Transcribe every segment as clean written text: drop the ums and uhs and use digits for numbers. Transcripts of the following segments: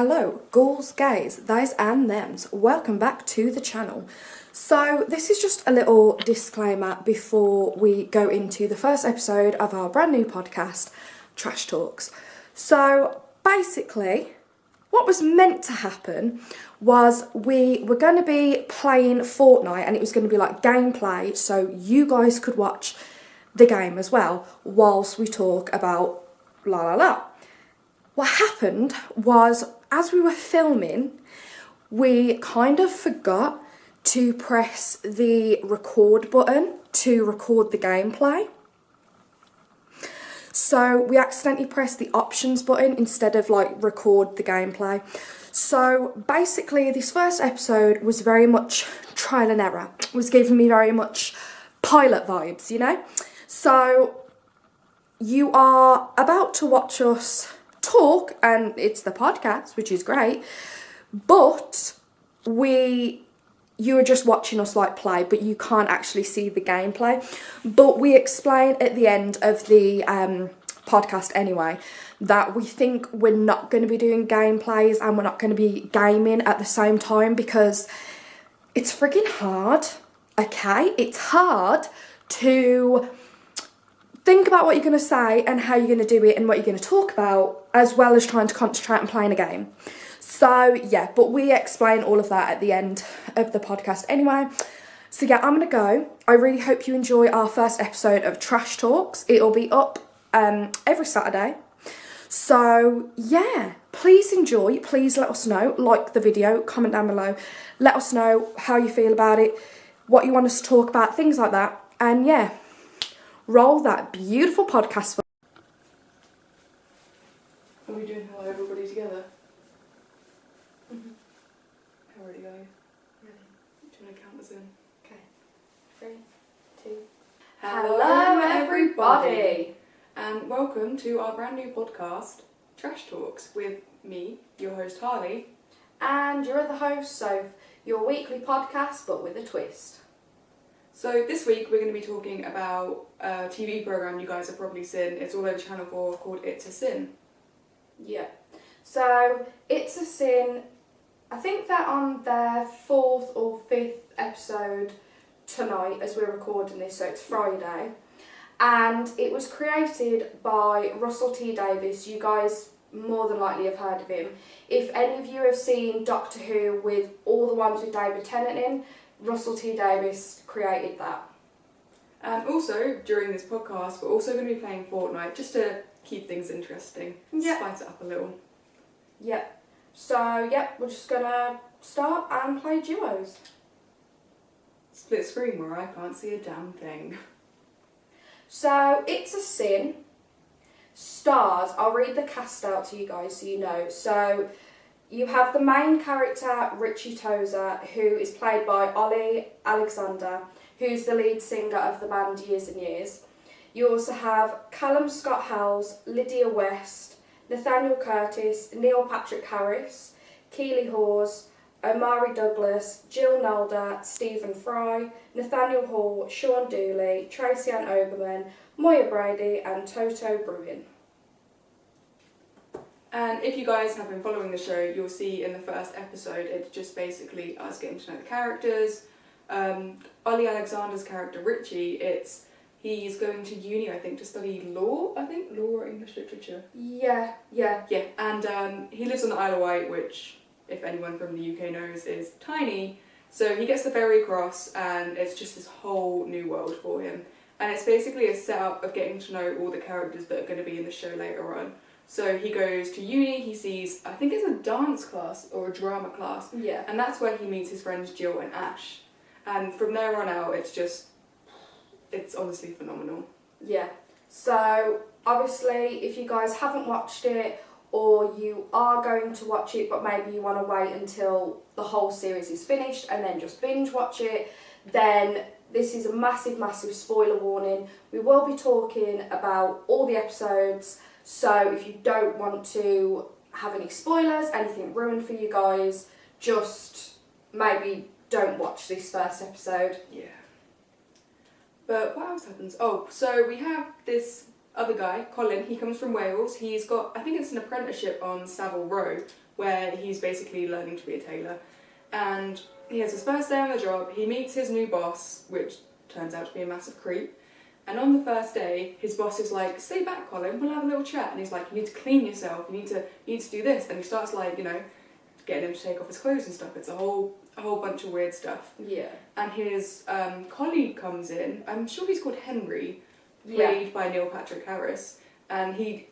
Hello, ghouls, gays, thys and thems. Welcome back to the channel. So this is just a little disclaimer before we go into the first episode of our brand new podcast, Trash Talks. So basically, what was meant to happen was we were going to be playing Fortnite and it was going to be like gameplay so you guys could watch the game as well whilst we talk about la la la. What happened was, as we were filming, we kind of forgot to press the record button to record the gameplay. So we accidentally pressed the options button instead of like record the gameplay. So basically this first episode was very much trial and error. It was giving me very much pilot vibes, you know? So you are about to watch us talk, and it's the podcast, which is great, but you are just watching us like play, but you can't actually see the gameplay. But we explain at the end of the podcast anyway that we think we're not going to be doing gameplays and we're not going to be gaming at the same time because it's freaking hard, okay? It's hard to think about what you're going to say and how you're going to do it and what you're going to talk about, as well as trying to concentrate on playing a game. So yeah, but we explain all of that at the end of the podcast anyway. So yeah, I'm going to go. I really hope you enjoy our first episode of Trash Talks. It'll be up every Saturday. So yeah, please enjoy. Please let us know. Like the video, comment down below. Let us know how you feel about it, what you want us to talk about, things like that. And yeah, roll that beautiful podcast. Are we doing hello everybody together? Mm-hmm. How ready are you? Ready. Do you want to count us in? Okay. 3, 2. Hello everybody! And welcome to our brand new podcast, Trash Talks, with me, your host Harley. And your other host, Soph, your weekly podcast but with a twist. So this week we're going to be talking about a TV programme you guys have probably seen. It's all over Channel 4 called It's a Sin. Yeah. So It's a Sin, I think they're on their 4th or 5th episode tonight as we're recording this, so it's Friday. And it was created by Russell T Davies. You guys more than likely have heard of him. If any of you have seen Doctor Who with all the ones with David Tennant in, Russell T Davies created that. And also, during this podcast, we're also going to be playing Fortnite, just to keep things interesting, spice it up a little. Yep. So, yep, we're just going to start and play duos. Split screen where I can't see a damn thing. So, It's a Sin stars, I'll read the cast out to you guys so you know. So, you have the main character, Richie Tozer, who is played by Ollie Alexander, who's the lead singer of the band Years and Years. You also have Callum Scott Howells, Lydia West, Nathaniel Curtis, Neil Patrick Harris, Keely Hawes, Omari Douglas, Jill Nalder, Stephen Fry, Nathaniel Hall, Sean Dooley, Tracy Ann Oberman, Moya Brady and Toto Bruin. And if you guys have been following the show, you'll see in the first episode it's just basically us getting to know the characters. Ollie Alexander's character Richie, he's going to uni, I think, to study law, law or English literature. Yeah. And he lives on the Isle of Wight, which, if anyone from the UK knows, is tiny. So he gets the ferry across and it's just this whole new world for him. And it's basically a setup of getting to know all the characters that are going to be in the show later on. So he goes to uni, he sees, I think it's a dance class or a drama class. Yeah. And that's where he meets his friends Jill and Ash. And from there on out, it's honestly phenomenal. Yeah. So, obviously, if you guys haven't watched it, or you are going to watch it, but maybe you want to wait until the whole series is finished and then just binge watch it, then this is a massive, massive spoiler warning. We will be talking about all the episodes. So if you don't want to have any spoilers, anything ruined for you guys, just maybe don't watch this first episode. Yeah. But what else happens? Oh, so we have this other guy, Colin, he comes from Wales. He's got, I think it's an apprenticeship on Savile Row, where he's basically learning to be a tailor. And he has his first day on the job. He meets his new boss, which turns out to be a massive creep. And on the first day, his boss is like, "Stay back, Colin, we'll have a little chat." And he's like, "You need to clean yourself, you need to do this." And he starts like, getting him to take off his clothes and stuff. It's a whole bunch of weird stuff. Yeah. And his colleague comes in, I'm sure he's called Henry, played by Neil Patrick Harris. And he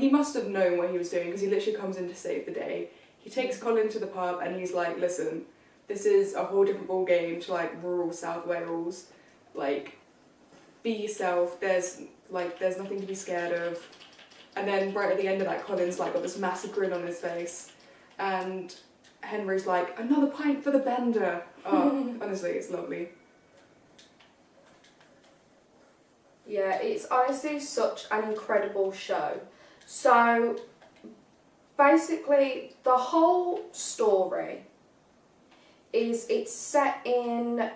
must have known what he was doing, because he literally comes in to save the day. He takes Colin to the pub and he's like, "Listen, this is a whole different ball game to like rural South Wales. Like, be yourself, there's nothing to be scared of." And then right at the end of that, Colin's like got this massive grin on his face, and Henry's like, "Another pint for the bender." Oh, honestly, it's lovely. Yeah, it's honestly such an incredible show. So basically the whole story is, it's set in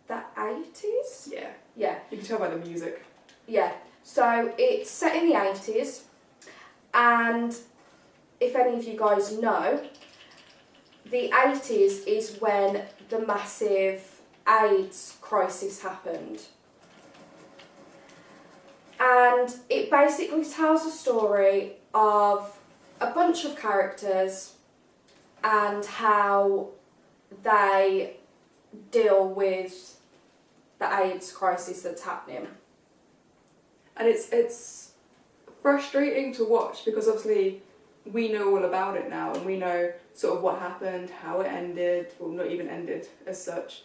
the 80s? Yeah. Yeah. You can tell by the music. Yeah. So it's set in the 80s, and if any of you guys know, the 80s is when the massive AIDS crisis happened. And it basically tells a story of a bunch of characters and how they deal with the AIDS crisis that's happening. And it's frustrating to watch, because obviously we know all about it now, and we know sort of what happened, how it ended, well, not even ended as such.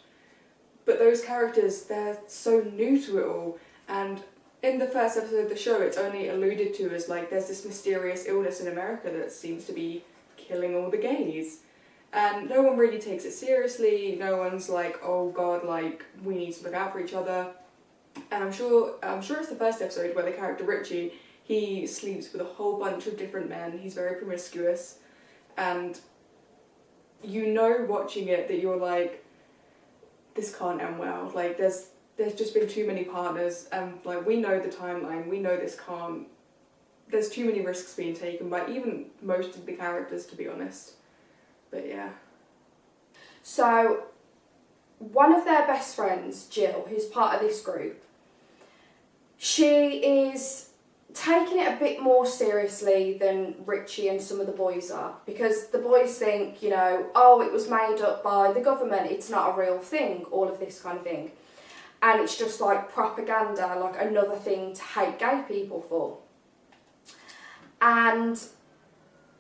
But those characters, they're so new to it all, and in the first episode of the show, it's only alluded to as like there's this mysterious illness in America that seems to be killing all the gays. And no one really takes it seriously. No one's like, "Oh God, like we need to look out for each other." And I'm sure it's the first episode where the character Richie, he sleeps with a whole bunch of different men. He's very promiscuous, and watching it that you're like, this can't end well. Like there's just been too many partners, and like we know the timeline. We know this can't. There's too many risks being taken by even most of the characters, to be honest. But yeah. So, one of their best friends, Jill, who's part of this group, she is taking it a bit more seriously than Richie and some of the boys are, because the boys think, "Oh, it was made up by the government, it's not a real thing," all of this kind of thing. And it's just like propaganda, like another thing to hate gay people for. And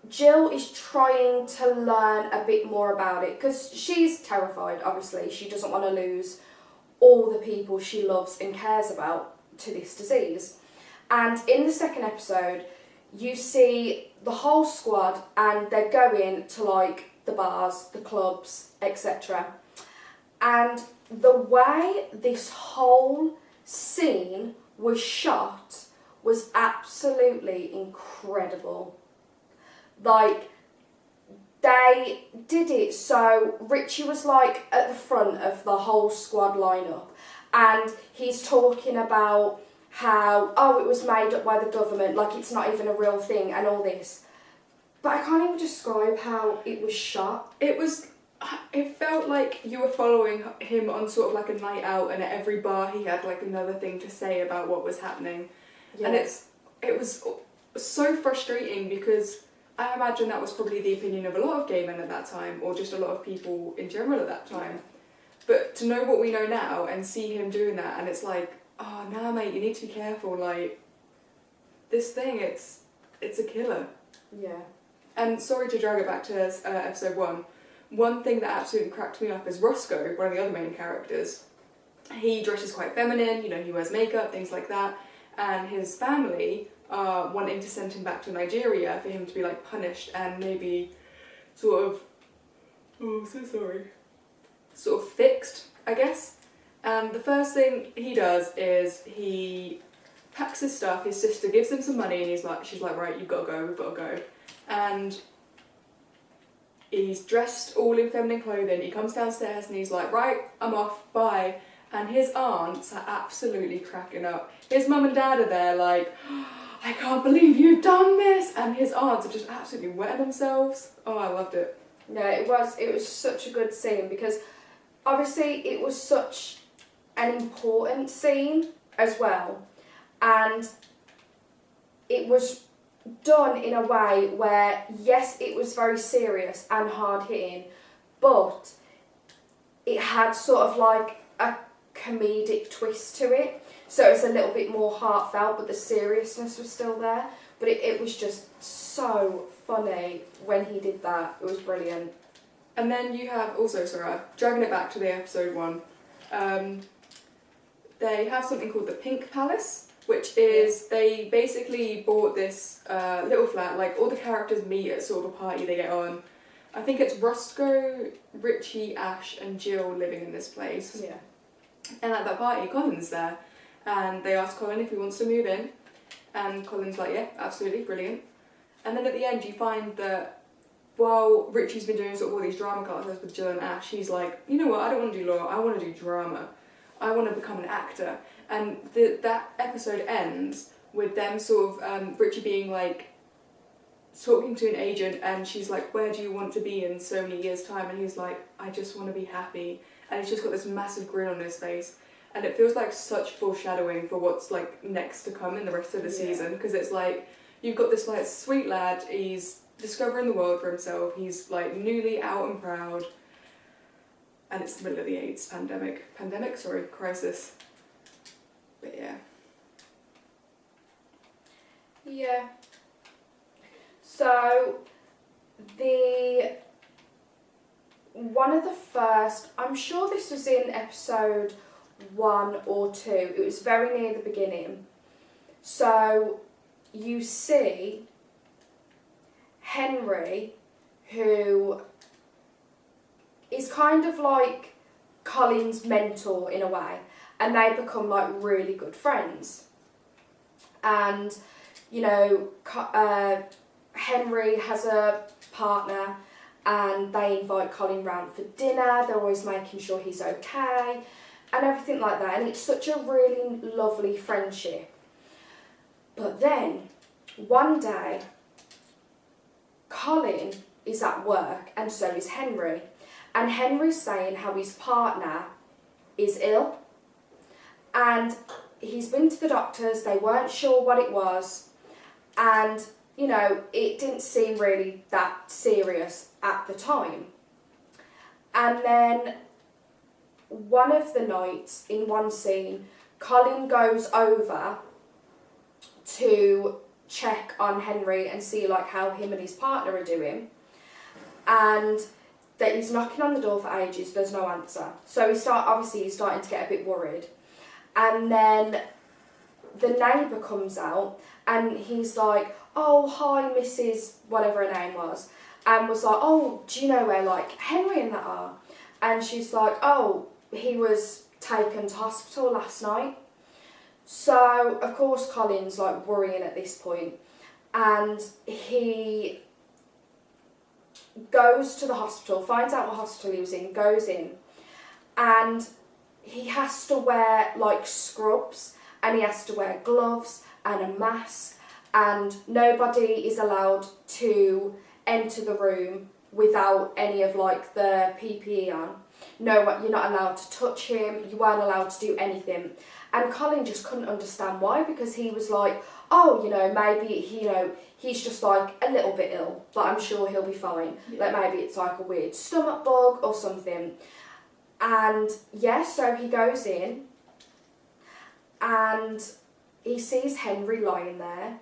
Jill is trying to learn a bit more about it, because she's terrified, obviously. She doesn't want to lose all the people she loves and cares about to this disease. And in the second episode, you see the whole squad, and they're going to like the bars, the clubs, etc. And the way this whole scene was shot was absolutely incredible. Like, they did it so Richie was like at the front of the whole squad lineup, and he's talking about how, "Oh, it was made up by the government, like it's not even a real thing," and all this. But I can't even describe how it was shot. It felt like you were following him on sort of like a night out, and at every bar he had like another thing to say about what was happening. Yeah. And it was so frustrating, because I imagine that was probably the opinion of a lot of gay men at that time, or just a lot of people in general at that time. Yeah. But to know what we know now and see him doing that, and it's like, "Oh, nah, mate, you need to be careful. Like, this thing, it's a killer." Yeah. And sorry to drag it back to episode 1. One thing that absolutely cracked me up is Roscoe, one of the other main characters. He dresses quite feminine, he wears makeup, things like that, and his family are wanting to send him back to Nigeria for him to be like punished and maybe sort of, sort of fixed, I guess. And the first thing he does is he packs his stuff. His sister gives him some money, and she's like, "Right, you've got to go, we've got to go." And he's dressed all in feminine clothing. He comes downstairs and he's like, "Right, I'm off, bye." and his aunts are absolutely cracking up. His mum and dad are there like, oh, I can't believe you've done this, and his aunts are just absolutely wetting themselves. Oh, I loved it. Yeah, it was such a good scene because obviously it was such an important scene as well, and it was done in a way where, yes, it was very serious and hard hitting, but it had sort of like a comedic twist to it, so it was a little bit more heartfelt, but the seriousness was still there. But it was just so funny when he did that. It was brilliant. And then you have also, sorry, dragging it back to the episode 1, they have something called the Pink Palace, which is, they basically bought this little flat, like all the characters meet at sort of a party they get on. I think it's Roscoe, Richie, Ash and Jill living in this place. Yeah. And at that party, Colin's there. And they ask Colin if he wants to move in. And Colin's like, yeah, absolutely, brilliant. And then at the end you find that while Richie's been doing sort of all these drama classes with Jill and Ash, he's like, you know what, I don't want to do law, I want to do drama. I want to become an actor. And that episode ends with them sort of, Richie being like, talking to an agent, and she's like, where do you want to be in so many years' time? And he's like, I just want to be happy. And he's just got this massive grin on his face. And it feels like such foreshadowing for what's like next to come in the rest of the season, because it's like, you've got this like sweet lad, he's discovering the world for himself, he's like newly out and proud, and it's the middle of the AIDS crisis. But yeah. Yeah. So, one of the first, I'm sure this was in episode 1 or 2, it was very near the beginning. So, you see Henry, who is kind of like Colin's mentor in a way, and they become like really good friends. And, you know, Henry has a partner and they invite Colin round for dinner, they're always making sure he's okay and everything like that, and it's such a really lovely friendship. But then, one day, Colin is at work and so is Henry, and Henry's saying how his partner is ill, and he's been to the doctors, they weren't sure what it was, and you know, it didn't seem really that serious at the time. And then one of the nights in one scene, Colin goes over to check on Henry and see like how him and his partner are doing, and that he's knocking on the door for ages, there's no answer. So he's starting to get a bit worried. And then the neighbour comes out and he's like, oh, hi, Mrs. whatever her name was, and was like, oh, do you know where, like, Henry and that are? And she's like, oh, he was taken to hospital last night. So, of course, Colin's, like, worrying at this point, and he goes to the hospital, finds out what hospital he was in, goes in, and he has to wear, like, scrubs, and he has to wear gloves and a mask, and nobody is allowed to enter the room without any of like the PPE on. No, you're not allowed to touch him, you weren't allowed to do anything. And Colin just couldn't understand why, because he was like, oh, you know, maybe he's just like a little bit ill, but I'm sure he'll be fine. Yeah. Like maybe it's like a weird stomach bug or something. And yeah, so he goes in and he sees Henry lying there.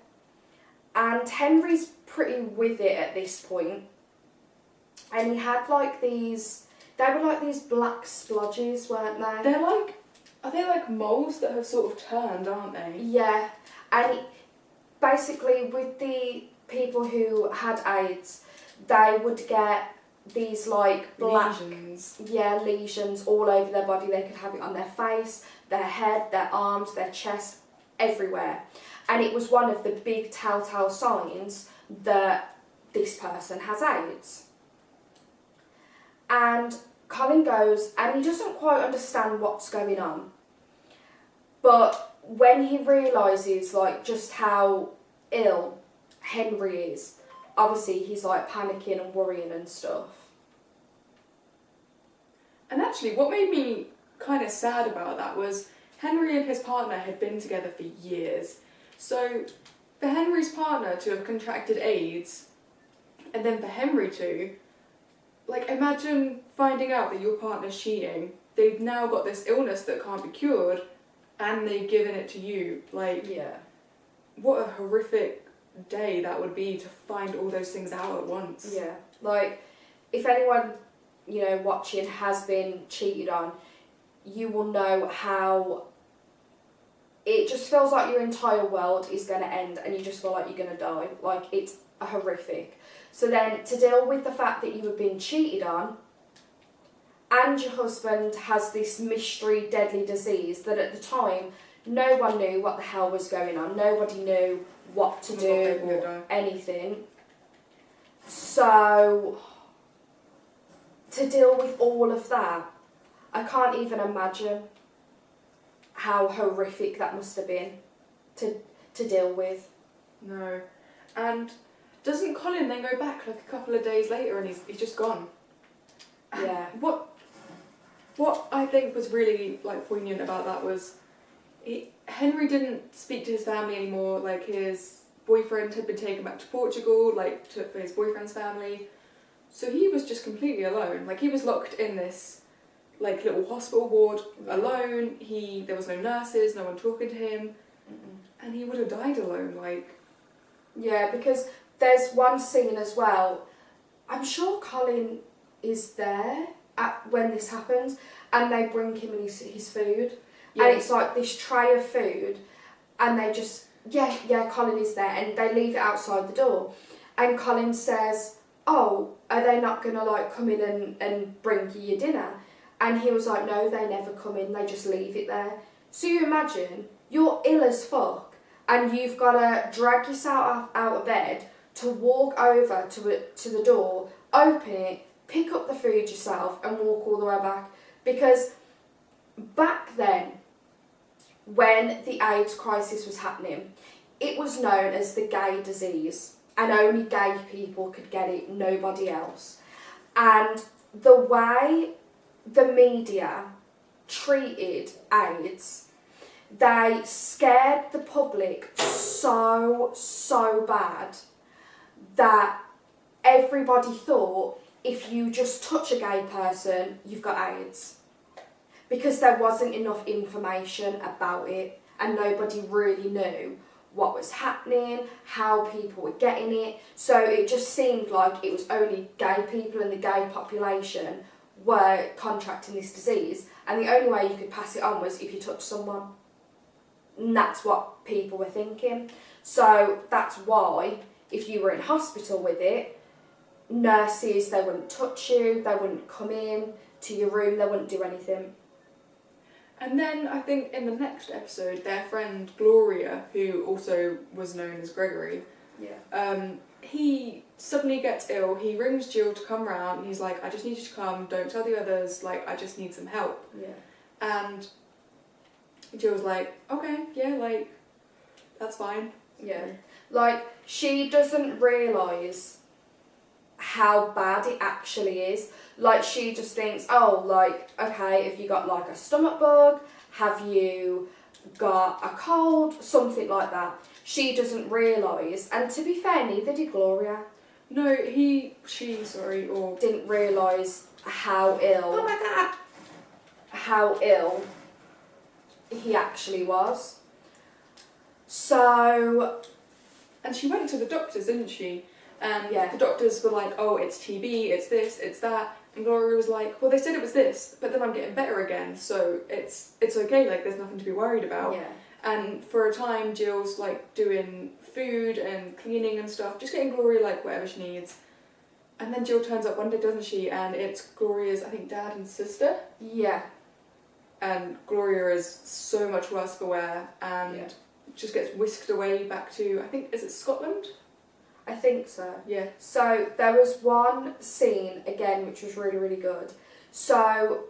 And Henry's pretty with it at this point. And he had like these, they were like these black splodges, weren't they? Are they like moles that have sort of turned, aren't they? Yeah. And basically with the people who had AIDS, they would get these like black lesions all over their body. They could have it on their face, their head, their arms, their chest, everywhere. And it was one of the big telltale signs that this person has AIDS. And Colin goes and he doesn't quite understand what's going on. But when he realises like just how ill Henry is, obviously he's like panicking and worrying and stuff. And actually, what made me kind of sad about that was Henry and his partner had been together for years. So for Henry's partner to have contracted AIDS, and then for Henry to, like, imagine finding out that your partner's cheating. They've now got this illness that can't be cured, and they've given it to you. Like, Yeah. what a horrific day that would be to find all those things out at once. Yeah. Like, if anyone, you know, watching has been cheated on, you will know how it just feels like your entire world is going to end and you just feel like you're going to die. Like, it's horrific. So then to deal with the fact that you have been cheated on and your husband has this mystery deadly disease that at the time no one knew what the hell was going on. Nobody knew what to do or anything. So to deal with all of that, I can't even imagine how horrific that must have been to deal with. No. And doesn't Colin then go back like a couple of days later and he's just gone? Yeah. What I think was really like poignant about that was Henry didn't speak to his family anymore. Like, his boyfriend had been taken back to Portugal, like for his boyfriend's family. So he was just completely alone. Like, he was locked in this like little hospital ward alone. There was no nurses, no one talking to him. And he would have died alone, like. Yeah, because there's one scene as well. I'm sure Colin is there when this happens, and they bring him his food, and it's like this tray of food, and they just Colin is there, and they leave it outside the door, and Colin says, "Oh, are they not gonna like come in and bring you your dinner?" And he was like, "No, they never come in. They just leave it there." So you imagine you're ill as fuck, and you've got to drag yourself out of bed to walk over to the door, open it, pick up the food yourself, and walk all the way back. Because back then, when the AIDS crisis was happening, it was known as the gay disease, and only gay people could get it, nobody else. And the way the media treated AIDS, they scared the public so bad that everybody thought if you just touch a gay person, you've got AIDS. Because there wasn't enough information about it and nobody really knew what was happening, how people were getting it. So it just seemed like it was only gay people and the gay population were contracting this disease, and the only way you could pass it on was if you touched someone. And that's what people were thinking. So that's why if you were in hospital with it, nurses, they wouldn't touch you, they wouldn't come in to your room, they wouldn't do anything. And then I think in the next episode, their friend Gloria, who also was known as Gregory, he suddenly gets ill. He rings Jill to come round, and he's like, "I just need you to come, don't tell the others, like, I just need some help." Yeah. And Jill's like, "Okay, yeah, like, that's fine." Yeah. Like, she doesn't realise how bad it actually is. Like, she just thinks, oh, like, okay, if you got like a stomach bug, have you got a cold, something like that. She doesn't realise, and to be fair, neither did Gloria. No, she didn't realise how ill. Oh my god! How ill he actually was. So. And she went to the doctors, didn't she? And yeah. The doctors were like, "Oh, it's TB, it's this, it's that." And Gloria was like, "Well, they said it was this, but then I'm getting better again, so it's okay, like, there's nothing to be worried about." Yeah. And for a time, Jill's like doing food and cleaning and stuff, just getting Gloria like whatever she needs. And then Jill turns up one day, doesn't she? And it's Gloria's, I think, dad and sister. Yeah. And Gloria is so much worse for wear, and just gets whisked away back to, I think, is it Scotland? I think so. Yeah. So there was one scene, again, which was really, really good. So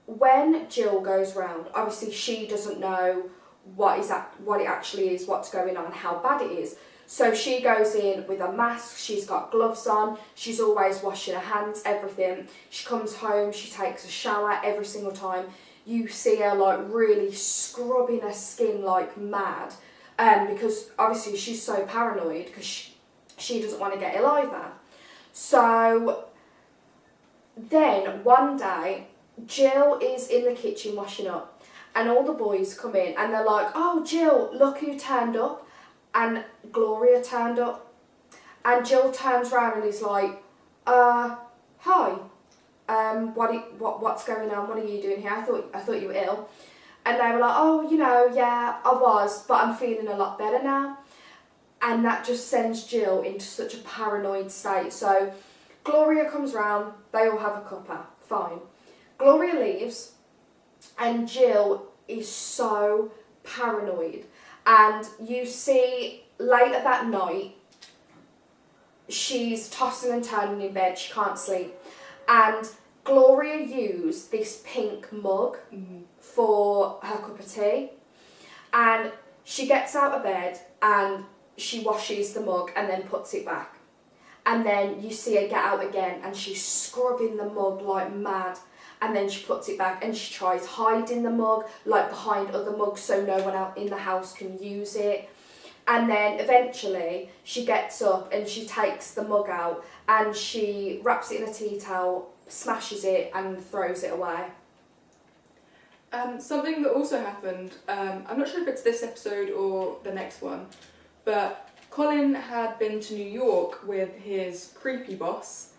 when Jill goes round, obviously she doesn't know what it actually is, what's going on, how bad it is. So she goes in with a mask, she's got gloves on, she's always washing her hands, everything. She comes home, she takes a shower every single time. You see her like really scrubbing her skin like mad, because obviously she's so paranoid because she doesn't want to get ill either. So then one day, Jill is in the kitchen washing up, and all the boys come in and they're like, "Oh, Jill, look who turned up." And Gloria turned up, and Jill turns around and is like, "Hi, what's going on? What are you doing here? I thought you were ill." And they were like, "Oh, yeah, I was, but I'm feeling a lot better now." And that just sends Jill into such a paranoid state. So Gloria comes round, they all have a cuppa, fine. Gloria leaves, and Jill is so paranoid. And you see later that night, she's tossing and turning in bed, she can't sleep. And Gloria used this pink mug for her cup of tea. And she gets out of bed and she washes the mug and then puts it back. And then you see her get out again and she's scrubbing the mug like mad. And then she puts it back and she tries hiding the mug like behind other mugs so no one out in the house can use it. And then eventually she gets up and she takes the mug out and she wraps it in a tea towel, smashes it and throws it away. Something that also happened, I'm not sure if it's this episode or the next one, but Colin had been to New York with his creepy boss,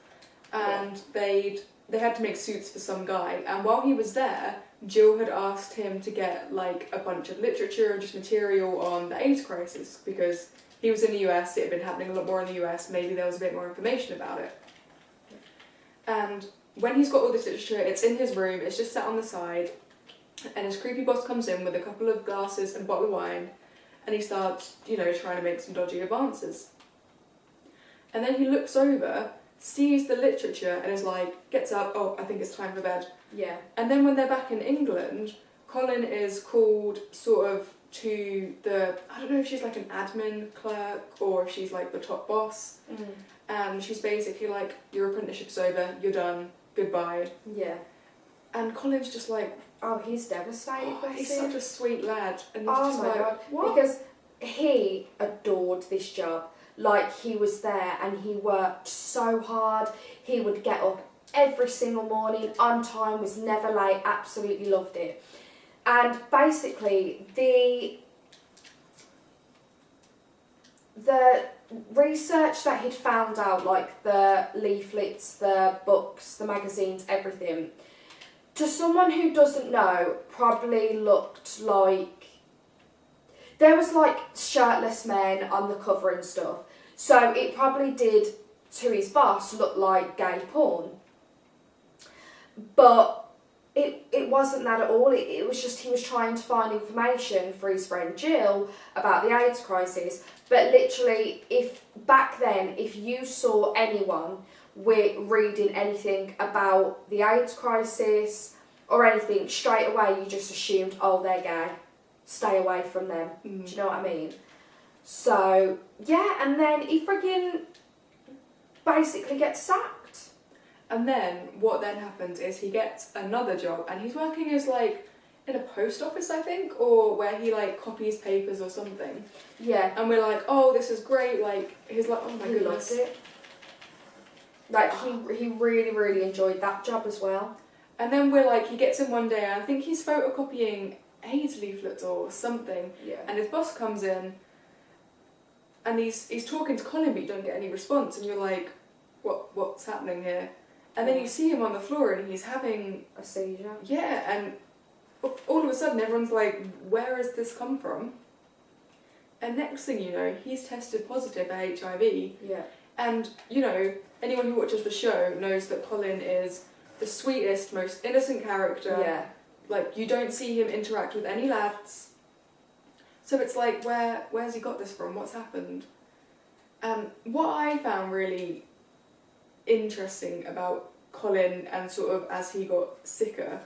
and they had to make suits for some guy, and while he was there, Jill had asked him to get like a bunch of literature and just material on the AIDS crisis, because he was in the US, it had been happening a lot more in the US, maybe there was a bit more information about it. And when he's got all this literature, it's in his room, it's just sat on the side, and his creepy boss comes in with a couple of glasses and a bottle of wine, and he starts, trying to make some dodgy advances. And then he looks over, sees the literature, and is like, gets up, "Oh, I think it's time for bed." Yeah. And then when they're back in England, Colin is called sort of to I don't know if she's like an admin clerk or if she's like the top boss. And she's basically like, "Your apprenticeship's over, you're done, goodbye." Yeah. And Colin's just like, oh, he's devastated. He's such a sweet lad. And he's Oh just my like, god. what? Because he adored this job. Like, he was there and he worked so hard. He would get up every single morning, on time, was never late, absolutely loved it. And basically, the research that he'd found out, like the leaflets, the books, the magazines, everything, to someone who doesn't know, probably looked like... There was like shirtless men on the cover and stuff. So it probably did, to his boss, look like gay porn. But it wasn't that at all. It was just he was trying to find information for his friend Jill about the AIDS crisis. But literally, back then, if you saw anyone reading anything about the AIDS crisis or anything, straight away you just assumed, oh, they're gay. Stay away from them. Do you know what I mean? So, yeah, and then he friggin' basically gets sacked. And then what then happens is he gets another job, and he's working as like in a post office, I think, or where he like copies papers or something. Yeah. And we're like, oh, this is great. Like, he's like, oh my goodness. He loved it. Like, he really, really enjoyed that job as well. And then we're like, he gets in one day, and I think he's photocopying AIDS leaflets or something. Yeah. And his boss comes in, and he's talking to Colin, but you don't get any response, and you're like, what's happening here? And then you see him on the floor, and he's having a seizure. Yeah, and all of a sudden everyone's like, where has this come from? And next thing you know, he's tested positive for HIV. Yeah. And, anyone who watches the show knows that Colin is the sweetest, most innocent character. Yeah. Like, you don't see him interact with any lads. So it's like, where's he got this from? What's happened? What I found really interesting about Colin and sort of as he got sicker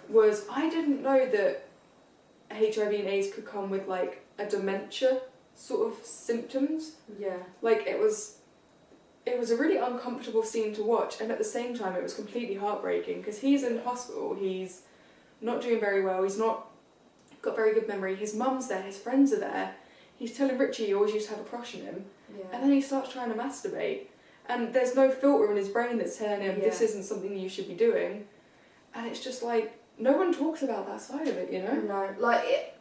was I didn't know that HIV and AIDS could come with like a dementia sort of symptoms. Yeah. Like it was a really uncomfortable scene to watch, and at the same time it was completely heartbreaking because he's in hospital, he's not doing very well, he's not got very good memory, his mum's there, his friends are there, he's telling Richie he always used to have a crush on him, and then he starts trying to masturbate, and there's no filter in his brain that's telling him this isn't something you should be doing, and it's just like, no one talks about that side of it, you know? No, like,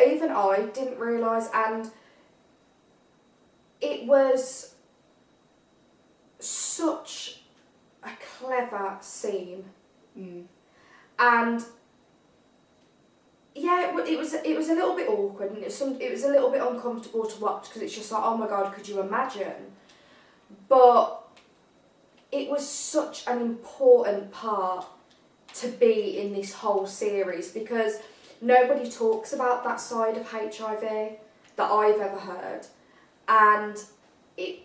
even I didn't realise, and it was such a clever scene. And yeah, it was a little bit awkward, and it was a little bit uncomfortable to watch because it's just like, oh my god, could you imagine? But it was such an important part to be in this whole series because nobody talks about that side of HIV that I've ever heard, and it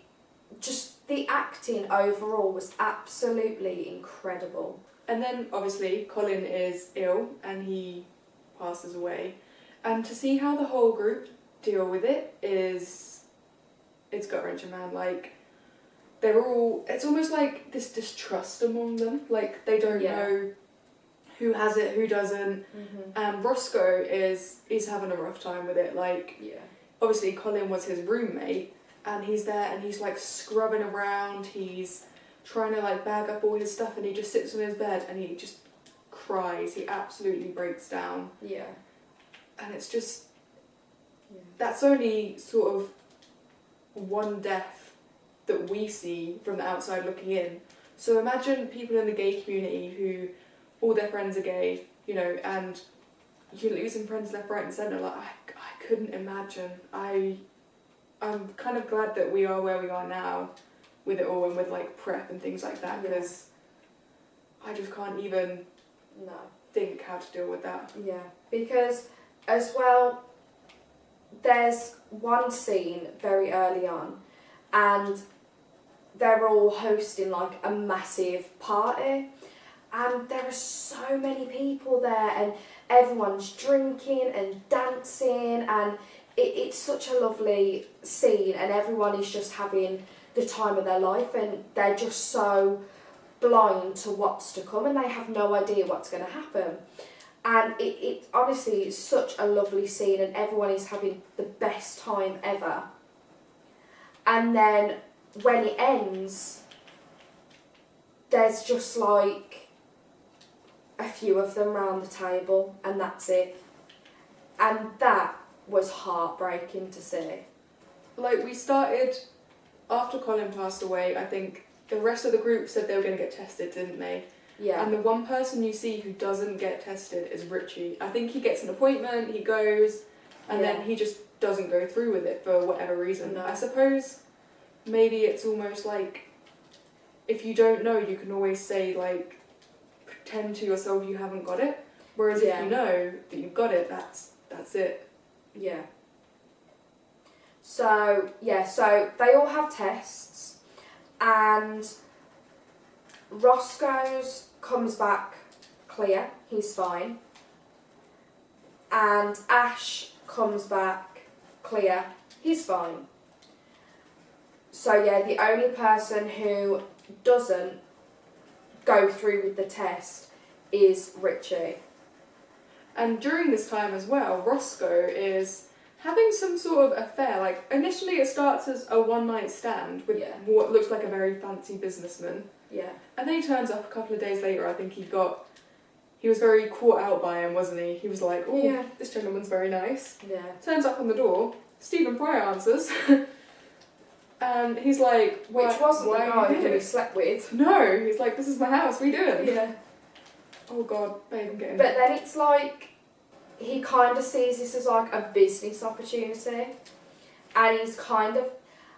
just, the acting overall was absolutely incredible. And then obviously Colin is ill and he passes away, and to see how the whole group deal with it is, it's gut-wrenching, man. Like, they're all, it's almost like this distrust among them, like they don't know who has it, who doesn't, and Roscoe is having a rough time with it. Like, obviously Colin was his roommate, and he's there and he's like scrubbing around, he's trying to like bag up all his stuff, and he just sits on his bed and he just cries, he absolutely breaks down. And it's just, that's only sort of one death that we see from the outside looking in. So imagine people in the gay community who all their friends are gay, you know, and you're losing friends left, right and centre. Like, I couldn't imagine. I'm kind of glad that we are where we are now with it all, and with like PrEP and things like that, because I just can't even think how to deal with that. Yeah, because as well, there's one scene very early on, and they're all hosting like a massive party, and there are so many people there, and everyone's drinking and dancing, and it's such a lovely scene, and everyone is just having the time of their life, and they're just so blind to what's to come, and they have no idea what's going to happen. And it honestly is such a lovely scene, and everyone is having the best time ever. And then when it ends, there's just like a few of them round the table, and that's it. And that was heartbreaking to see. Like, we started, after Colin passed away, I think the rest of the group said they were going to get tested, didn't they? Yeah. And the one person you see who doesn't get tested is Richie. I think he gets an appointment, he goes, and then he just doesn't go through with it for whatever reason. No. I suppose maybe it's almost like, if you don't know, you can always say, like, pretend to yourself you haven't got it. Whereas if you know that you've got it, that's it. Yeah. So they all have tests, and Roscoe's comes back clear, he's fine. And Ash comes back clear, he's fine. So yeah, the only person who doesn't go through with the test is Richie. And during this time as well, Roscoe is having some sort of affair. Like, initially it starts as a one-night stand with what looks like a very fancy businessman. Yeah. And then he turns up a couple of days later. I think he was very caught out by him, wasn't he? He was like, oh, this gentleman's very nice. Yeah. Turns up on the door, Stephen Fry answers. And he's like, which wasn't the guy who he here? slept with. No, he's like, this is my house, what are you doing? Yeah. Oh god, babe, I'm getting... But then it's like, he kind of sees this as like a business opportunity, and he's kind of,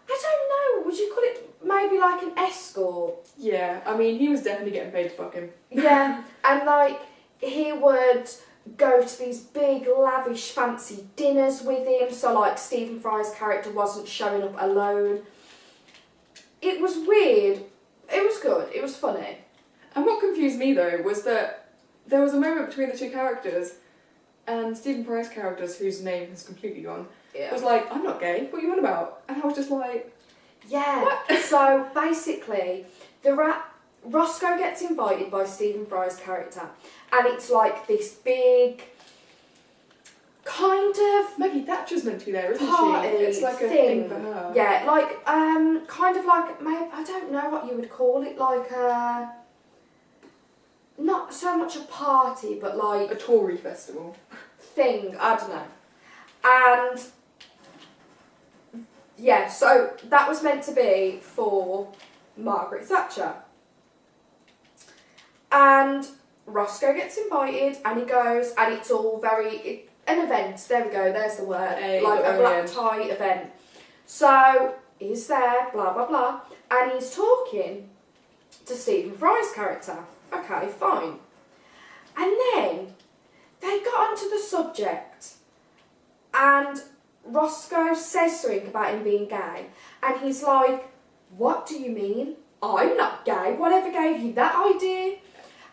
I don't know, would you call it maybe like an escort? Yeah, I mean, he was definitely getting paid to fuck him. Yeah, and like, he would go to these big, lavish, fancy dinners with him, so like Stephen Fry's character wasn't showing up alone. It was weird. It was good. It was funny. And what confused me though was that there was a moment between the two characters, and Stephen Fry's characters, whose name has completely gone, was like, I'm not gay, what are you on about? And I was just like... Yeah, what? So basically, Roscoe gets invited by Stephen Fry's character, and it's like this big... kind of Maggie Thatcher's meant to be there, isn't party she? It's like a thing for her. Yeah, like kind of like maybe I don't know what you would call it, like not so much a party, but like a Tory festival thing. I don't know. And yeah, so that was meant to be for Margaret Thatcher. And Roscoe gets invited, and he goes, and it's all very. An event, there we go, there's the word, like a black tie event. So, he's there, blah, blah, blah, and he's talking to Stephen Fry's character. Okay, fine. And then, they got onto the subject, and Roscoe says something about him being gay, and he's like, what do you mean? I'm not gay, whatever gave you that idea?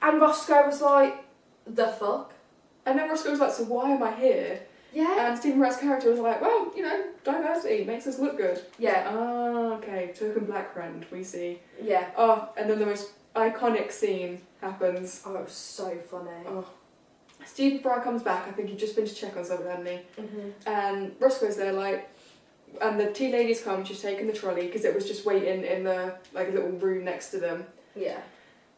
And Roscoe was like, the fuck? And then Roscoe was like, so why am I here? Yeah. And Stephen Fry's character was like, well, you know, diversity makes us look good. Yeah. Ah, okay, token black friend, we see. Yeah. Oh, and then the most iconic scene happens. Oh, it was so funny. Oh. Stephen Fry comes back, I think he'd just been to check on something, hadn't he? Mm-hmm. And Roscoe's there, like, and the tea ladies come, she's taking the trolley, because it was just waiting in the, like, a little room next to them. Yeah.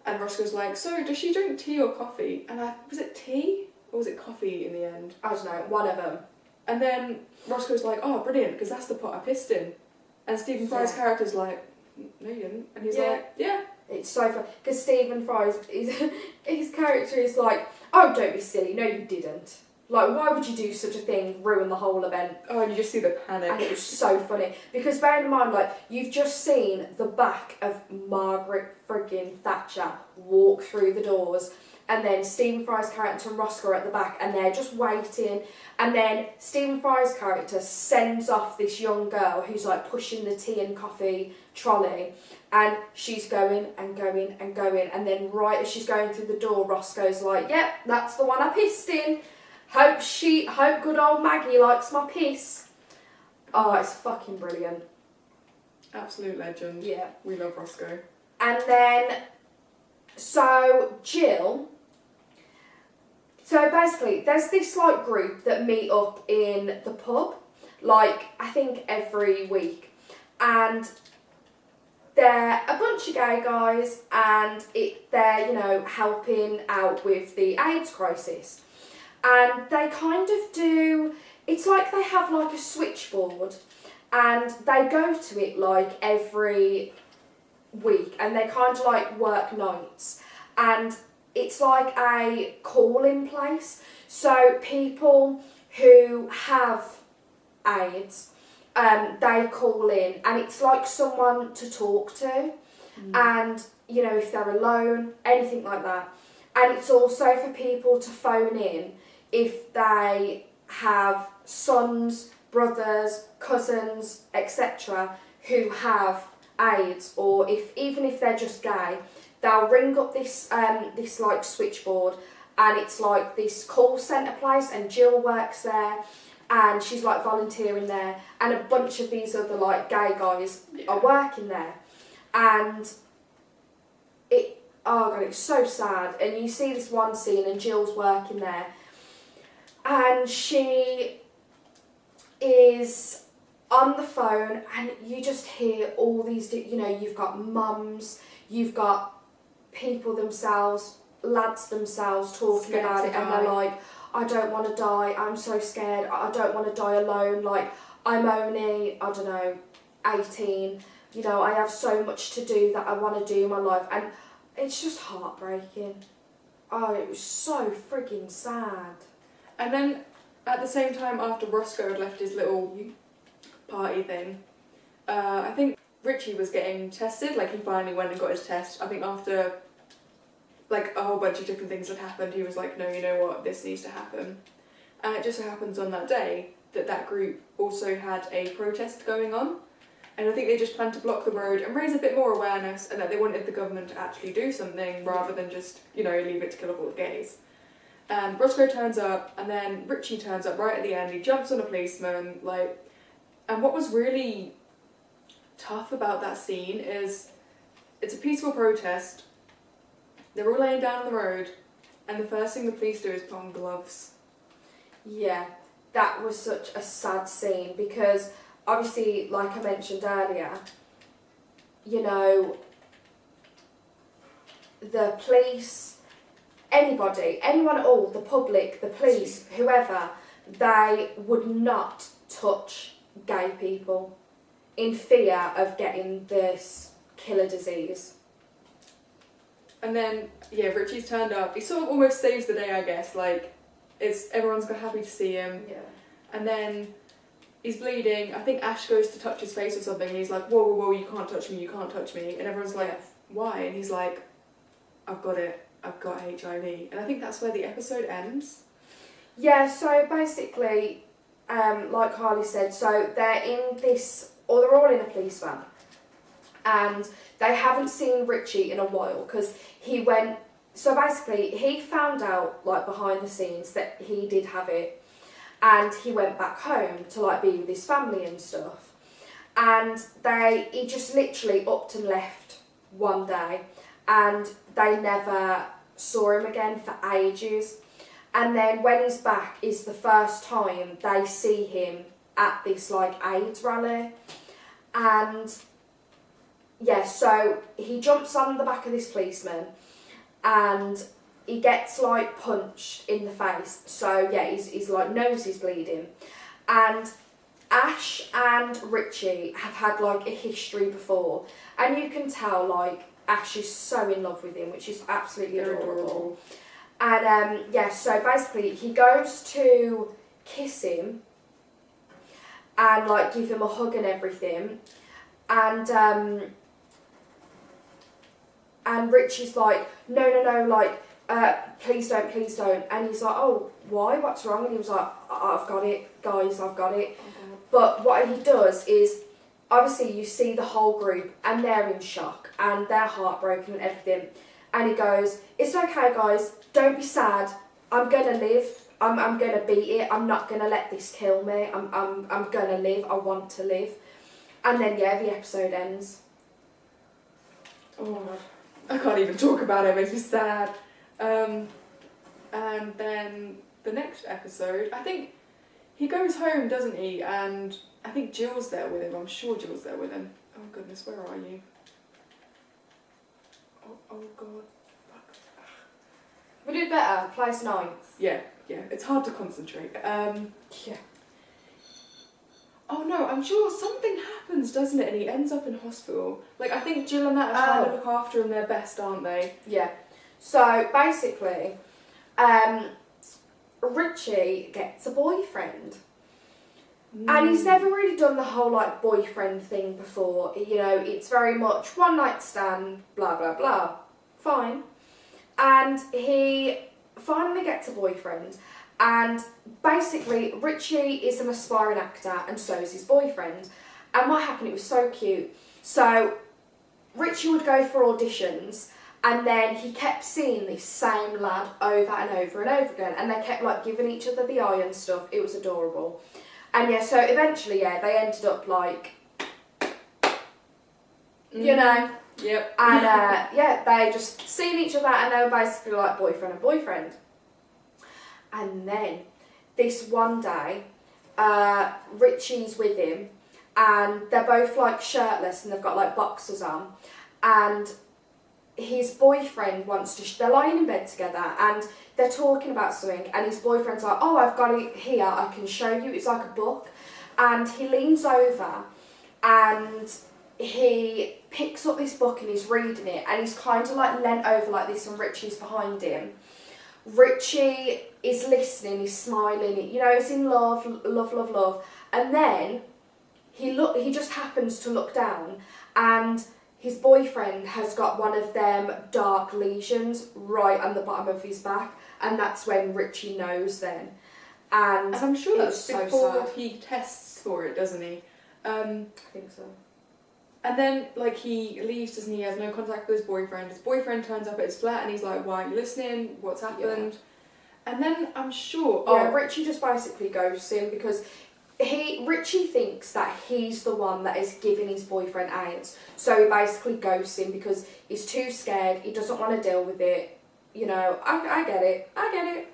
And Roscoe's like, so, does she drink tea or coffee? And was it tea? Or was it coffee in the end? I don't know, one of them. And then Roscoe's like, oh, brilliant, because that's the pot I pissed in. And Stephen Fry's character's like, no, you didn't. And he's like, yeah. It's so fun. Because Stephen Fry's, his character is like, oh, don't be silly, no, you didn't. Like, why would you do such a thing, ruin the whole event? Oh, and you just see the panic. And it was so funny. Because bearing in mind, like, you've just seen the back of Margaret friggin' Thatcher walk through the doors. And then Stephen Fry's character and Roscoe are at the back, and they're just waiting. And then Stephen Fry's character sends off this young girl who's like pushing the tea and coffee trolley, and she's going and going and going. And then right as she's going through the door, Roscoe's like, "Yep, that's the one I pissed in. Hope good old Maggie likes my piss." Oh, it's fucking brilliant. Absolute legend. Yeah, we love Roscoe. And then, so Jill. So basically, there's this like group that meet up in the pub, like I think every week, and they're a bunch of gay guys, and they're helping out with the AIDS crisis, and they kind of do. It's like they have like a switchboard, and they go to it like every week, and they kind of like work nights, and it's like a call-in place. So people who have AIDS, they call in, and it's like someone to talk to, and if they're alone, anything like that. And it's also for people to phone in if they have sons, brothers, cousins, etc. who have AIDS, or even if they're just gay. They'll ring up this like switchboard, and it's like this call centre place, and Jill works there, and she's like volunteering there, and a bunch of these other like gay guys are working there, and it's so sad. And you see this one scene, and Jill's working there, and she is on the phone, and you just hear all these, you've got mums, you've got people themselves, lads themselves talking Scared about to it, and die. they're like, I don't want to die, I'm so scared, I don't want to die alone, like, I'm only, 18, I have so much to do that I want to do in my life, and it's just heartbreaking. Oh, it was so frigging sad. And then, at the same time, after Roscoe had left his little party thing, I think Richie was getting tested, like he finally went and got his test. I think after like a whole bunch of different things had happened, he was like, no, you know what, this needs to happen. And it just so happens on that day that group also had a protest going on. And I think they just planned to block the road and raise a bit more awareness, and that they wanted the government to actually do something rather than just, leave it to kill off all the gays. And Roscoe turns up, and then Richie turns up right at the end. He jumps on a policeman, and what was really tough about that scene is it's a peaceful protest. They're all laying down on the road, and the first thing the police do is put on gloves. Yeah, that was such a sad scene because obviously, like I mentioned earlier, the police, anyone at all, the public, the police, whoever, they would not touch gay people in fear of getting this killer disease. And then, Richie's turned up. He sort of almost saves the day, I guess. Everyone's happy to see him. Yeah. And then he's bleeding. I think Ash goes to touch his face or something, and he's like, whoa, whoa, whoa, you can't touch me, you can't touch me. And everyone's like, why? And he's like, I've got it. I've got HIV. And I think that's where the episode ends. Yeah, so basically, like Harley said, so they're all in a police van. And they haven't seen Richie in a while because he found out, behind the scenes that he did have it. And he went back home to, be with his family and stuff. And he just literally upped and left one day. And they never saw him again for ages. And then when he's back is the first time they see him at this AIDS rally. And so he jumps on the back of this policeman and he gets punched in the face. So his nose is bleeding. And Ash and Richie have had a history before. And you can tell Ash is so in love with him, which is absolutely adorable. And so basically he goes to kiss him and give him a hug and everything. And Richie's like, no, please don't. And he's like, oh, why? What's wrong? And he was like, I've got it, guys, I've got it. Okay. But what he does is, obviously you see the whole group and they're in shock and they're heartbroken and everything. And he goes, it's okay, guys, don't be sad. I'm gonna live. I'm gonna beat it. I'm not gonna let this kill me. I'm gonna live. I want to live. And then the episode ends. Oh, I can't even talk about it. It makes me sad. And then the next episode, I think he goes home, doesn't he? And I think Jill's there with him. I'm sure Jill's there with him. Oh goodness, where are you? Oh god. Fuck. We did better. Place 9. Yeah. It's hard to concentrate. Yeah. Oh no, I'm sure something happens, doesn't it? And he ends up in hospital. I think Jill and that are trying to look after him their best, aren't they? Yeah. So basically, Richie gets a boyfriend. And he's never really done the whole boyfriend thing before. It's very much one night stand, blah blah blah. Fine. And he finally gets a boyfriend. And basically, Richie is an aspiring actor, and so is his boyfriend. And what happened, it was so cute. So Richie would go for auditions, and then he kept seeing this same lad over and over and over again. And they kept giving each other the eye and stuff. It was adorable. And so eventually, they ended up Yep. And they just seen each other, and they were basically boyfriend and boyfriend. And then this one day, Richie's with him, and they're both shirtless, and they've got boxers on, and his boyfriend wants to. They're lying in bed together, and they're talking about something, and his boyfriend's like, "Oh, I've got it here. I can show you. It's like a book." And he leans over, and he picks up this book, and he's reading it, and he's kind of leant over like this, and Richie's behind him. Richie is listening, he's smiling, he's in love, and then he just happens to look down, and his boyfriend has got one of them dark lesions right on the bottom of his back, and that's when Richie knows then. And I'm sure that's so before sad. he tests for it, doesn't he? I think so. And then, like, he leaves, doesn't he? He has no contact with his boyfriend. His boyfriend turns up at his flat and he's like, why aren't you listening? What's happened? Yeah. And then I'm sure... Yeah, Richie just basically ghosts him because Richie thinks that he's the one that is giving his boyfriend AIDS. So he basically ghosts him because he's too scared. He doesn't want to deal with it. You know, I get it. I get it.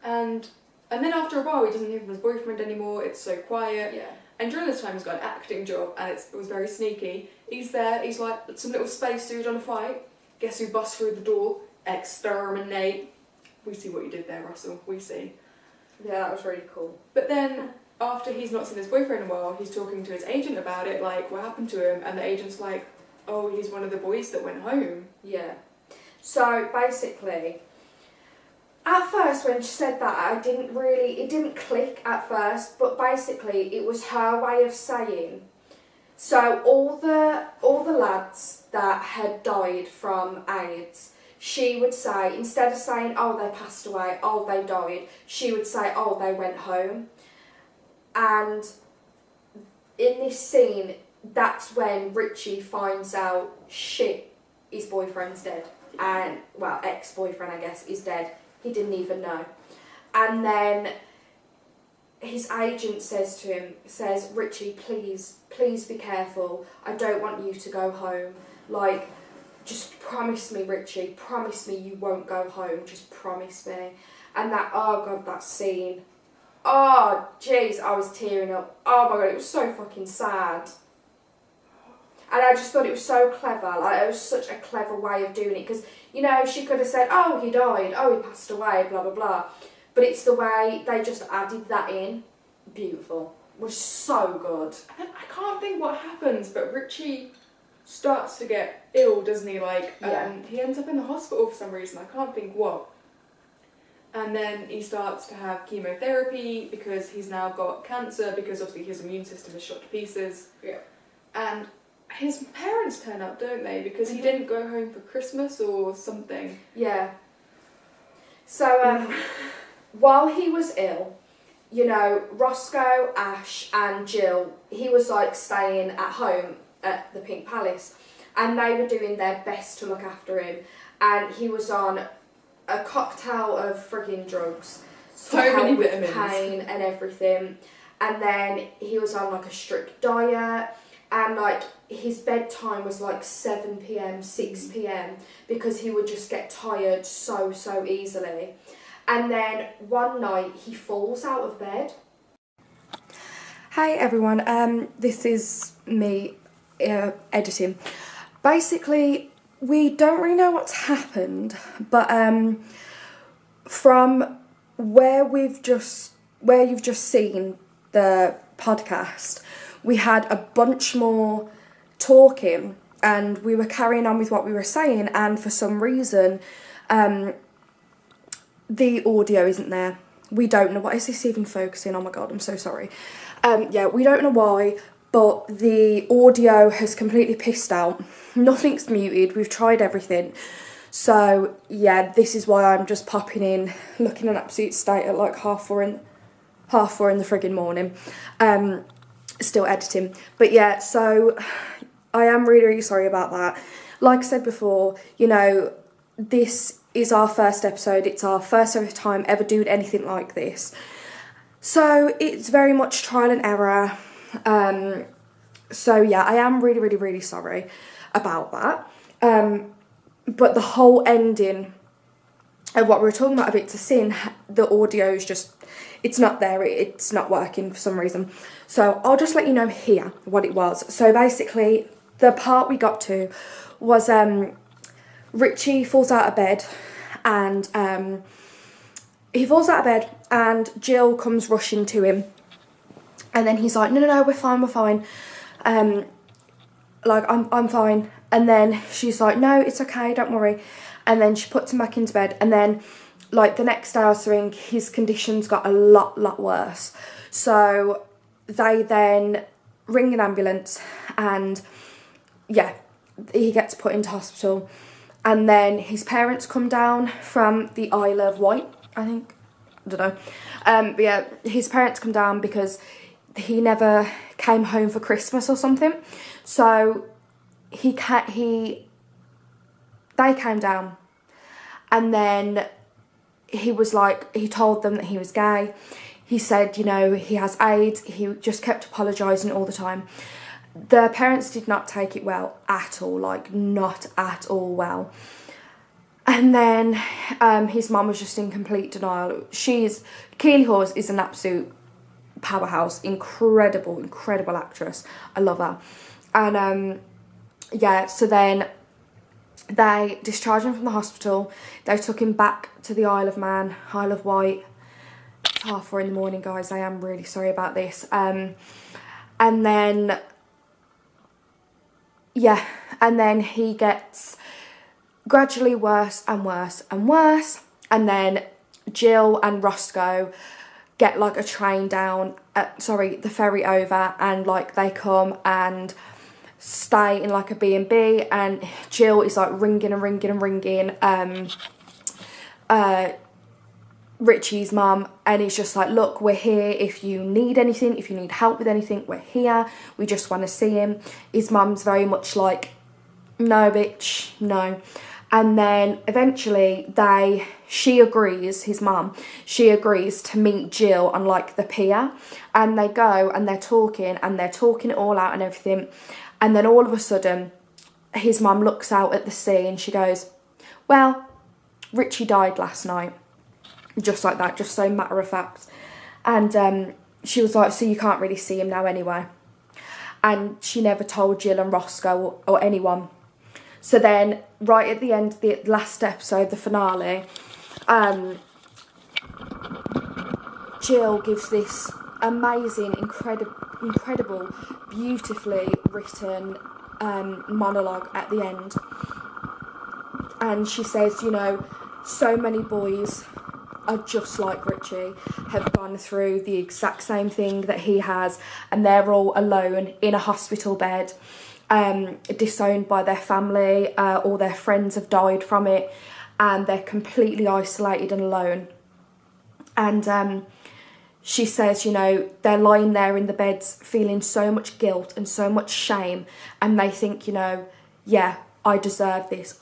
And then after a while, he doesn't hear from his boyfriend anymore. It's so quiet. Yeah. And during this time, he's got an acting job, and it was very sneaky. He's there, he's like some little space dude on a fight. Guess who busts through the door? Exterminate. We see what you did there, Russell. We see. Yeah, that was really cool. But then, after he's not seen his boyfriend in a while, he's talking to his agent about it, like, what happened to him? And the agent's like, oh, he's one of the boys that went home. Yeah. So, basically... At first, when she said that, it didn't click at first, but basically it was her way of saying, so all the lads that had died from AIDS, she would say, instead of saying, oh, they passed away, oh, they died, she would say, oh, they went home. And in this scene, that's when Richie finds out, shit, his boyfriend's dead. And, well, ex-boyfriend, I guess, is dead. He didn't even know. And then his agent says to him, Richie, please be careful. I don't want you to go home. Like, just promise me, Richie, promise me you won't go home. Just promise me. And that, oh God, that scene. Oh, jeez, I was tearing up. Oh my God, it was so fucking sad. And I just thought it was so clever, like it was such a clever way of doing it, because, you know, she could have said, oh, he died, oh, he passed away, blah, blah, blah. But it's the way they just added that in. Beautiful. It was so good. And I can't think what happens, but Richie starts to get ill, doesn't he? Like, he ends up in the hospital for some reason, I can't think what. And then he starts to have chemotherapy because he's now got cancer, because obviously his immune system is shot to pieces. Yeah. And his parents turn up, don't they? Because he didn't go home for Christmas or something. Yeah. So, while he was ill, you know, Roscoe, Ash and Jill, he was like staying at home at the Pink Palace, and they were doing their best to look after him, and he was on a cocktail of frigging drugs. So many with vitamins. Pain and everything. And then he was on like a strict diet, and like his bedtime was like 7 p.m, 6 p.m, because he would just get tired so easily. And then one night he falls out of bed. Hi everyone, this is me editing. Basically, we don't really know what's happened, but from where you've just seen the podcast, we had a bunch more talking and we were carrying on with what we were saying, and for some reason the audio isn't there. We don't know, what is this even focusing? Oh my God, I'm so sorry. Yeah, we don't know why, but the audio has completely pissed out. Nothing's muted, we've tried everything. So yeah, this is why I'm just popping in, looking an absolute state at like half four in the friggin' morning. Still editing. But yeah, so I am really sorry about that. Like I said before, you know, this is our first episode. It's our first ever time ever doing anything like this. So it's very much trial and error. So yeah, I am really sorry about that. But the whole ending of what we were talking about, of It's a Sin, the audio is just, it's not there, it's not working for some reason. So I'll just let you know here what it was. So basically, the part we got to was Richie falls out of bed, and he falls out of bed and Jill comes rushing to him, and then he's like, no, we're fine. Like, I'm fine. And then she's like, no, it's okay, don't worry. And then she puts him back into bed, and then like the next day or something, his conditions got a lot worse. So they then ring an ambulance, and yeah, he gets put into hospital. And then his parents come down from the Isle of Wight, I think. I don't know. But yeah, his parents come down because he never came home for Christmas or something. So they came down, and then he told them that he was gay. He said, he has AIDS. He just kept apologising all the time. The parents did not take it well at all, not at all well. And then his mum was just in complete denial. Keely Hawes is an absolute powerhouse, incredible actress. I love her. And so then they discharged him from the hospital. They took him back to the Isle of Man, Isle of Wight. It's 4:30 in the morning, guys. I am really sorry about this. And then he gets gradually worse and worse and worse. And then Jill and Roscoe get a train down, the ferry over, and they come and stay in a B&B, and Jill is ringing Richie's mum, and he's just look, we're here if you need anything, if you need help with anything, we're here, we just want to see him. His mum's very much no bitch, no. And then eventually she agrees to meet Jill on the pier, and they go and they're talking it all out and everything. And then all of a sudden his mum looks out at the sea and she goes, well, Richie died last night. Just like that, just so matter of fact. And she was like, so you can't really see him now anyway. And she never told Jill and Roscoe or anyone. So then, right at the end, the last episode, the finale, Jill gives this amazing, incredible, beautifully written monologue at the end. And she says, so many boys are just like Richie, have gone through the exact same thing that he has, and they're all alone in a hospital bed, disowned by their family, all their friends have died from it, and they're completely isolated and alone. And she says, they're lying there in the beds feeling so much guilt and so much shame, and they think, yeah, I deserve this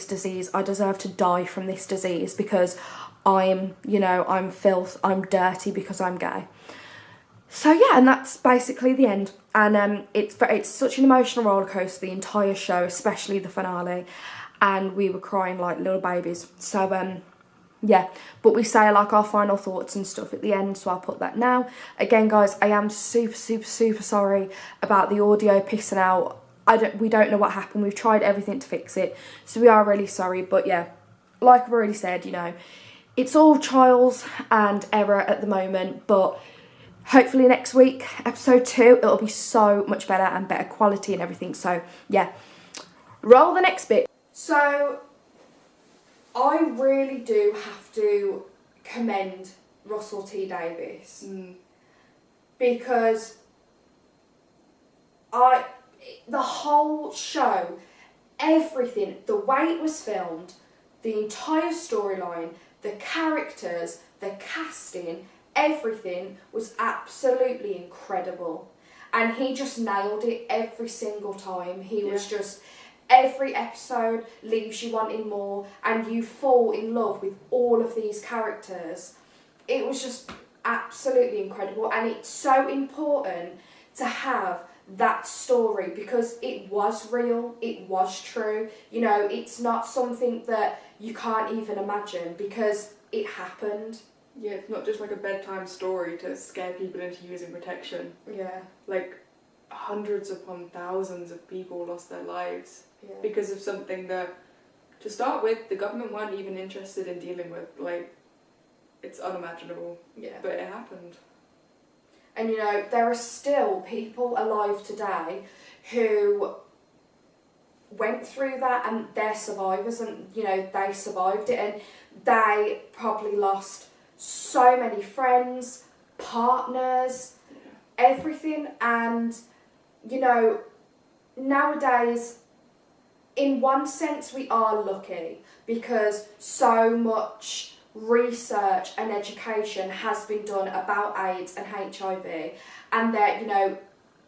disease, I deserve to die from this disease because I'm filth, I'm dirty because I'm gay. So yeah, and that's basically the end. And it's such an emotional roller coaster, the entire show, especially the finale, and we were crying like little babies. So yeah, but we say our final thoughts and stuff at the end, so I'll put that now. Again, guys, I am super sorry about the audio pissing out. We don't know what happened. We've tried everything to fix it, so we are really sorry. But yeah, like I've already said, it's all trials and error at the moment, but hopefully next week, episode 2, it'll be so much better and better quality and everything. So yeah, roll the next bit. So I really do have to commend Russell T Davies because the whole show, everything, the way it was filmed, the entire storyline, the characters, the casting, everything was absolutely incredible. And he just nailed it every single time. He was just, every episode leaves you wanting more, and you fall in love with all of these characters. It was just absolutely incredible, and it's so important to have that story because it was real, it was true. It's not something that you can't even imagine because it happened. Yeah, it's not just a bedtime story to scare people into using protection. Yeah. Hundreds upon thousands of people lost their lives because of something that, to start with, the government weren't even interested in dealing with. It's unimaginable. Yeah. But it happened. And there are still people alive today who went through that, and they're survivors, and they survived it, and they probably lost so many friends, partners, everything. And nowadays, in one sense, we are lucky because so much research and education has been done about AIDS and HIV, and that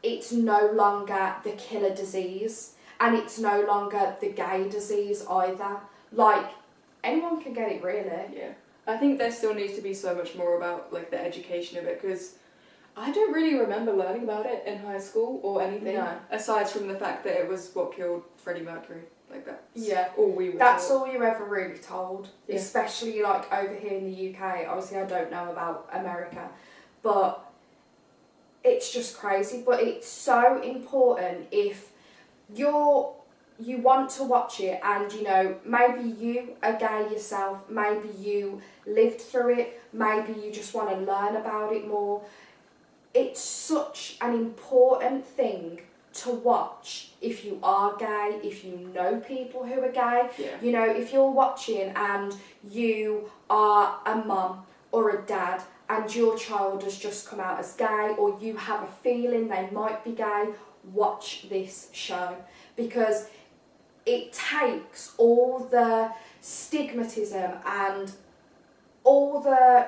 it's no longer the killer disease, and it's no longer the gay disease either. Like, anyone can get it, really. Yeah. I think there still needs to be so much more about, like, the education of it, because I don't really remember learning about it in high school or anything. No. Aside from the fact that it was what killed Freddie Mercury. Like, that's all we were That's taught. all you're ever really told. Yeah. Especially, like, over here in the UK. Obviously, I don't know about America. But it's just crazy. But it's so important if you want to watch it and, you know, maybe you are gay yourself, maybe you lived through it, maybe you just want to learn about it more. It's such an important thing to watch if you are gay, if you know people who are gay. Yeah. You know, if you're watching and you are a mum or a dad and your child has just come out as gay, or you have a feeling they might be gay, watch this show, because it takes all the stigmatism and all the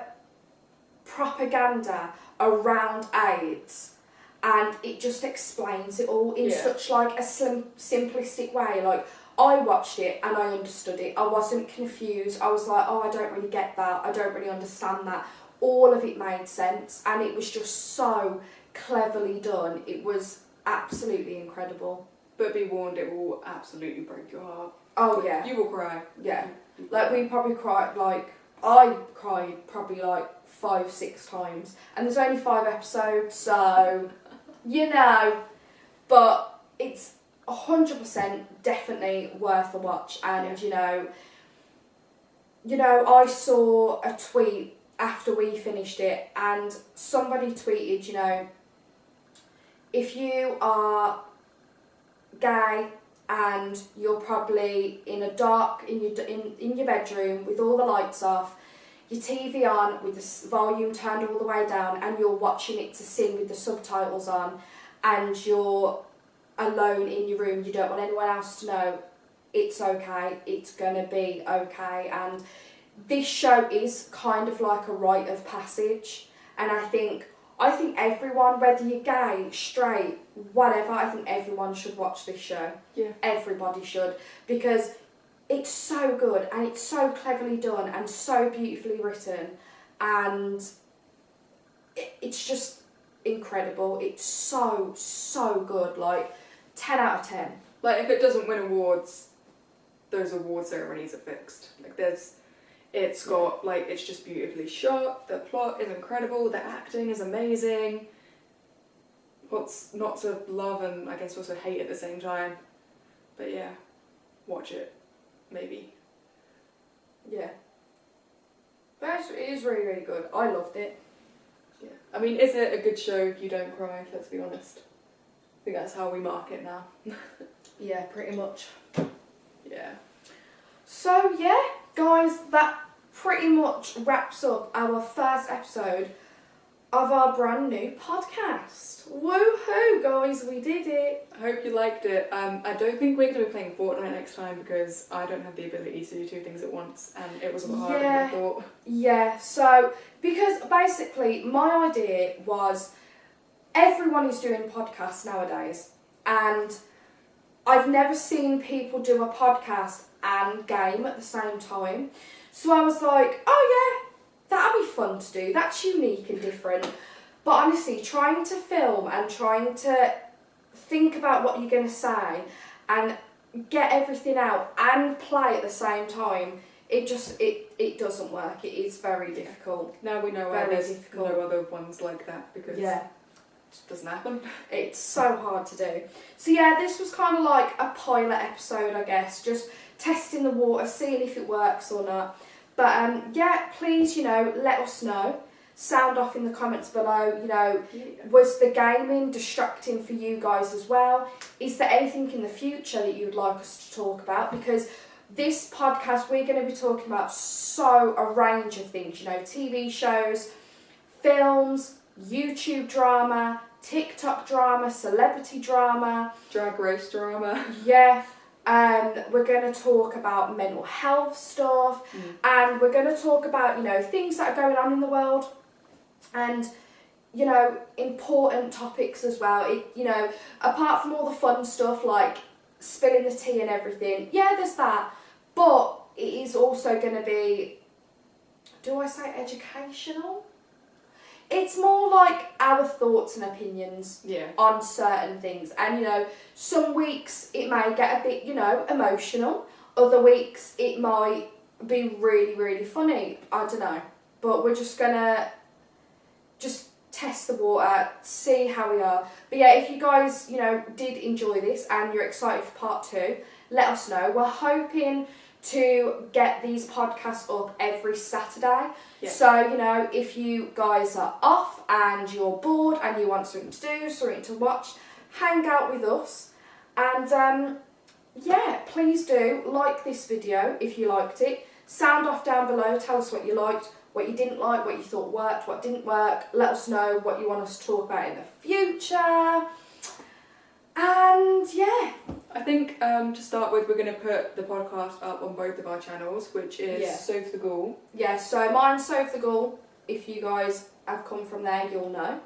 propaganda around AIDS, and it just explains it all in such like a simplistic way. Like, I watched it and I understood it. I wasn't confused. I was like, oh, I don't really get that. I don't really understand that. All of it made sense, and it was just so cleverly done. It was absolutely incredible. But be warned, it will absolutely break your heart. Oh, yeah. You will cry. Yeah. Like, we probably cried, like, I cried probably like 5-6 times, and there's only 5 episodes, so you know, but it's 100% definitely worth a watch. And you know, I saw a tweet after we finished it, and somebody tweeted, you know, if you are gay and you're probably in a dark in your bedroom with all the lights off, your TV on with the volume turned all the way down, and you're watching It to Sin with the subtitles on, and you're alone in your room, you don't want anyone else to know, it's okay, it's gonna be okay. And this show is kind of like a rite of passage, and I think everyone, whether you're gay, straight, whatever, I think everyone should watch this show. Yeah. Everybody should, because it's so good and it's so cleverly done and so beautifully written, and it's just incredible. It's so good. Like, 10 out of 10. Like, if it doesn't win awards, those award ceremonies are fixed. Like, it's got, like, it's just beautifully shot, the plot is incredible, the acting is amazing. What's not to love and I guess also hate at the same time. But yeah, watch it. Maybe. Yeah. But it is really, really good. I loved it. Yeah. I mean, is it a good show if you don't cry? Let's be honest. I think that's how we mark it now. Yeah, pretty much. Yeah. So yeah, guys, that pretty much wraps up our first episode of our brand new podcast. Woohoo, guys, we did it. I hope you liked it. I don't think we're going to be playing Fortnite next time because I don't have the ability to do 2 things at once, and it was a lot harder than I thought. Yeah, so, because basically my idea was, everyone is doing podcasts nowadays, and I've never seen people do a podcast and game at the same time. So I was like, oh yeah, that'd be fun to do. That's unique and different. But honestly, trying to film and trying to think about what you're going to say and get everything out and play at the same time, it doesn't work. It is very difficult. Now we know why Very there's difficult. no other ones like that, because it just doesn't happen. It's so hard to do. So yeah, this was kind of like a pilot episode, I guess, just testing the water, seeing if it works or not. But yeah, please, let us know. Sound off in the comments below, was the gaming distracting for you guys as well? Is there anything in the future that you'd like us to talk about? Because this podcast, we're going to be talking about a range of things, TV shows, films, YouTube drama, TikTok drama, celebrity drama. Drag race drama. Yeah. We're going to talk about mental health stuff, and we're going to talk about, things that are going on in the world. And you know, important topics as well. It, you know, apart from all the fun stuff like spilling the tea and everything, yeah, there's that. But it is also going to be, do I say educational? It's more like our thoughts and opinions on certain things. And, you know, some weeks it may get a bit, you know, emotional. Other weeks it might be really, really funny. I don't know. But we're just going to just test the water, see how we are. But yeah, if you guys, you know, did enjoy this and you're excited for part 2, let us know. We're hoping to get these podcasts up every Saturday. Yeah. So, you know, if you guys are off and you're bored and you want something to do, something to watch, hang out with us. And yeah, please do like this video if you liked it. Sound off down below, tell us what you liked, what you didn't like, what you thought worked, what didn't work. Let us know what you want us to talk about in the future. And yeah. I think to start with, we're going to put the podcast up on both of our channels, which is Xoxo the Ghoul. Yeah, so mine's Xoxo the Ghoul. If you guys have come from there, you'll know.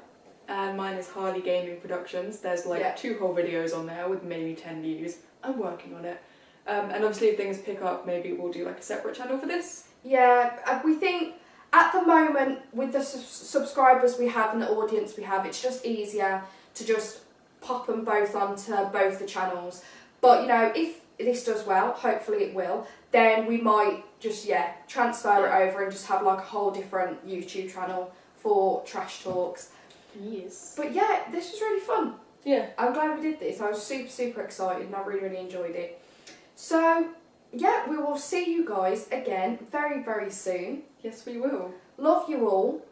And mine is Harley Gaming Productions. There's like 2 whole videos on there with maybe 10 views. I'm working on it. And obviously if things pick up, maybe we'll do like a separate channel for this. Yeah, we think at the moment with the subscribers we have and the audience we have, it's just easier to just pop them both onto both the channels. But, you know, if this does well, hopefully it will, then we might just, transfer it over and just have like a whole different YouTube channel for trash talks. Yes. But yeah, this was really fun. Yeah. I'm glad we did this. I was super, super excited and I really, really enjoyed it. So, yeah, we will see you guys again very, very soon. Yes, we will. Love you all.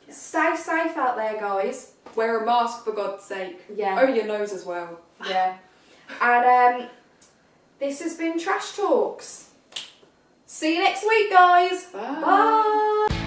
Yes. Stay safe out there, guys. Wear a mask, for God's sake. Yeah. Over your nose as well. Yeah. And this has been Trash Talks. See you next week, guys. Bye. Bye.